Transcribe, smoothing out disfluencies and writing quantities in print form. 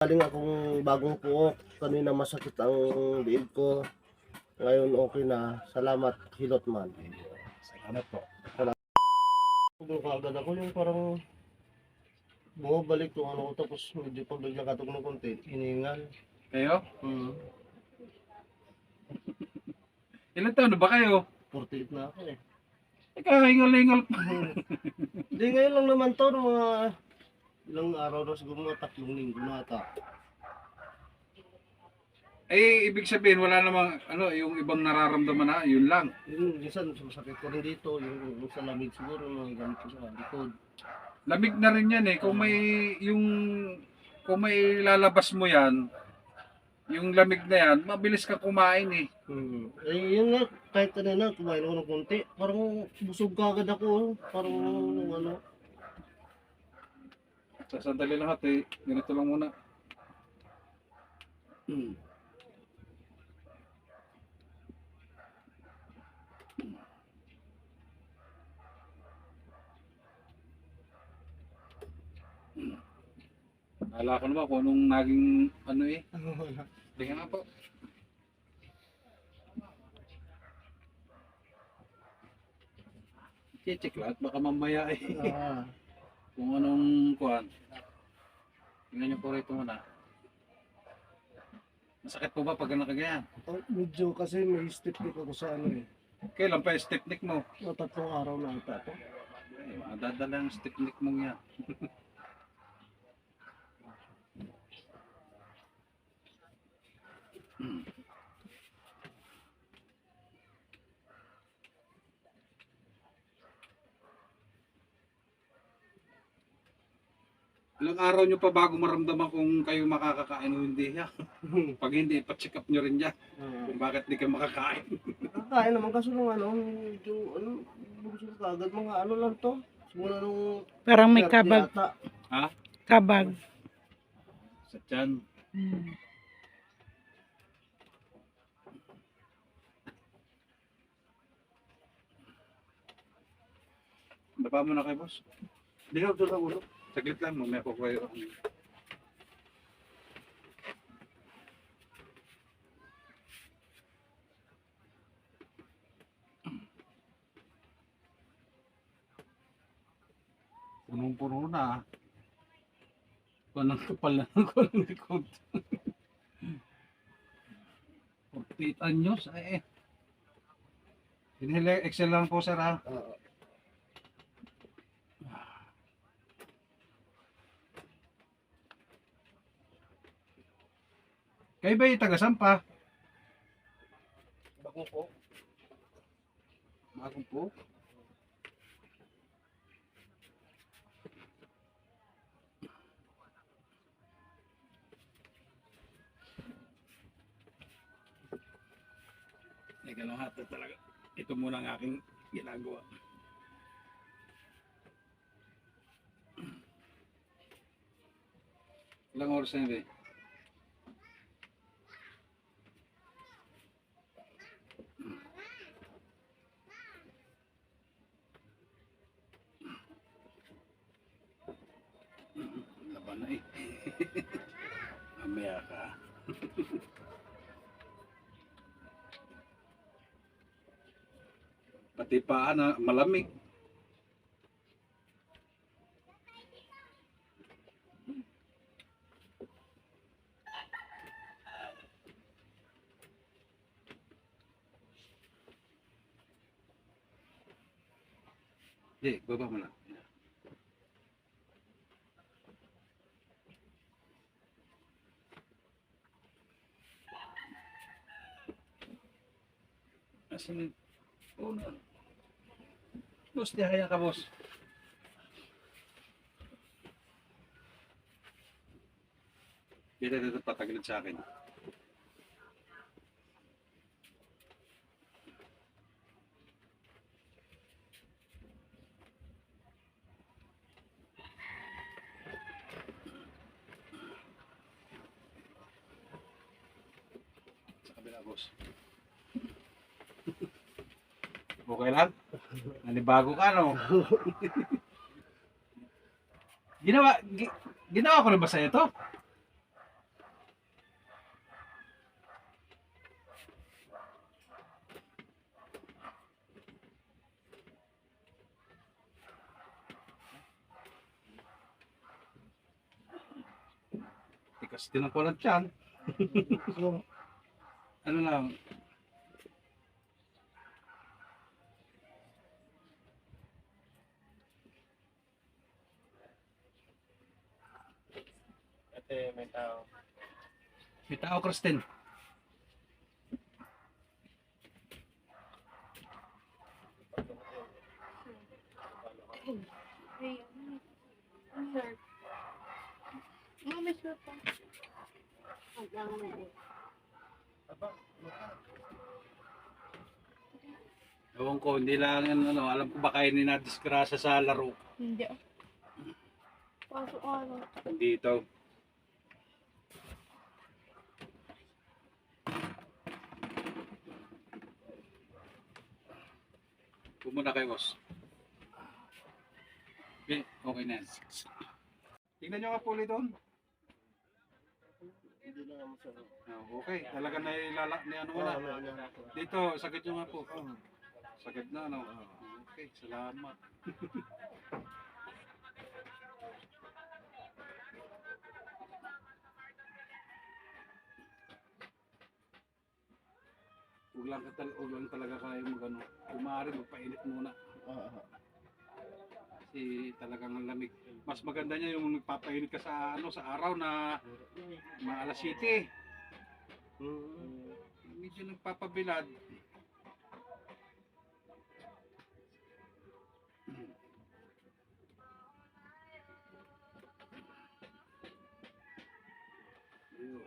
Galing akong bagong puok. Kanina masakit ang liig ko. Ngayon okay na. Salamat, hilot man. Salamat po. Kung kaagad ako yung parang bumabalik yung ano ko tapos medyo pag naglakatog ng konti, hiningal. Kayo? Hmm. Ilan taon na ba kayo? 48 na ako eh. Ikaw, hingal-hingal pa. Hindi ngayon lang naman to, mga ilang araw na siguro, mga 3 linggo na ata. Eh, ibig sabihin, wala namang, yung ibang nararamdaman na, yun lang. Yun, minsan sumasakit ko rin dito, yung sa lamig siguro, mga gamit ko sa likod. Lamig na rin yan eh. Kung may lalabas mo yan, yung lamig na yan, mabilis ka kumain eh. Eh, yun nga, kahit kanina, kumain ako ng konti, parang busog ka agad ako, parang ano. Sa sandali lang ate, ganito lang muna. Akala ko naman kung anong naging Hindi nga po. Check lang, baka mamaya eh. Kung anong kuhan. Tingnan niyo po rito muna. Masakit po ba pag nakaganyan? Medyo kasi may step ako sa ano eh. Kailan pa yung stepnik mo? 3 araw na ata to. Ay, madadala ang stepnik mong yan. Ilang araw nyo pa bago maramdaman kung kayo makakakain o hindi ya? Pag hindi, pa-check up nyo rin yan. Kung bakit di kayo makakain. Kakain naman kaso nung ano, medyo ano, busog ka agad, mga ano lang to. Simula nung Parang may 30 kabag. ata. Ha? Kabag. Sa tiyan. Baba mo na kayo, boss. Hindi ka sa ulo. Saglit lang, mamaya ko kayo. Punong-puno na. Panang kapal na ng kulang likod. 48 anyos, eh. Inhale, exhale lang po, sir, ha? Kayo ba yung taga-sampa? Bagong po. Bagong po. Teka lang hata talaga. Ito muna ang aking ginagawa. Ilang oras na yun, eh? Laban na eh. Mamaya ka. Pati paa na malamig. Hindi, baba mo na. Asan? Oh, no. Boss, di haya ka, boss. Dito, patagilid sa akin. Sa kabila, boss. Okay lang? Nanibago ka, no? Ginawa ko na ba sa'yo to? Tigas din ang kulat yan. Ano lang, Ate, may tao. may tao, Kristen. Hey, sir. May sir pa. Ewan ko, hindi lang, ano, alam ko baka yun na disgrasya sa laro. Hindi. Pasok ano. Dito. Pumunta kayo, boss. Okay, okay na yan. Tingnan nyo nga po ulit doon. Hindi na naman sa... Okay, talaga na ni ano mo na. Dito, sagad nyo nga po. Sagad na, ano. Okay, salamat. Huwag lang talaga kayo mag-ano. Kung maaari, magpainit muna. Kasi talagang ang lamig. Mas maganda niya yung nagpapainit ka sa ano sa araw na mga alas 7. Medyo nagpapabilad. Yun.